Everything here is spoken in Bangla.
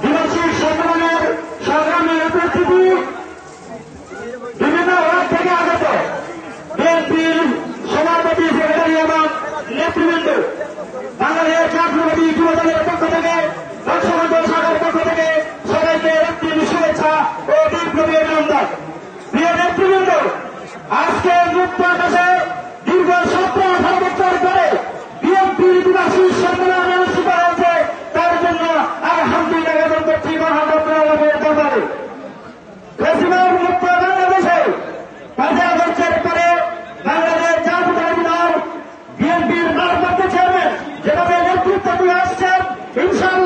দিবসের সম্মেলনের সংগ্রামী উপস্থিতি বিভিন্ন ওয়ার্ড থেকে আগত বিএনপির সভাপতি সেক্রেটারি এবং নেতৃবৃন্দ, বাংলাদেশ জাতীয়তাবাদী যুব দলের পক্ষ থেকে, বর্ষবন্ধ শাখার পক্ষ থেকে সবাইকে একটি শুভেচ্ছা ও বিপ্লবী অভিনন্দন। প্রিয় নেতৃবৃন্দ, আজকে মুক্ত আকাশে দীর্ঘ 17-18 বছর পরে বিএনপির দিবসী সম্মেলন অনুষ্ঠিত হয়েছে। তার জন্য আলহামদুলিল্লাহ জ্ঞাপন করছি মহানগরের দরবারে। ফেসিবাদ মুক্ত বাংলাদেশে 5 বছর পরে বাংলাদেশ জাতীয়তাবাদী দল বিএনপির ভারপ্রাপ্ত চেয়ারম্যান যেভাবে নেতৃত্ব দিয়ে আসছেন, ইনশাআল্লাহ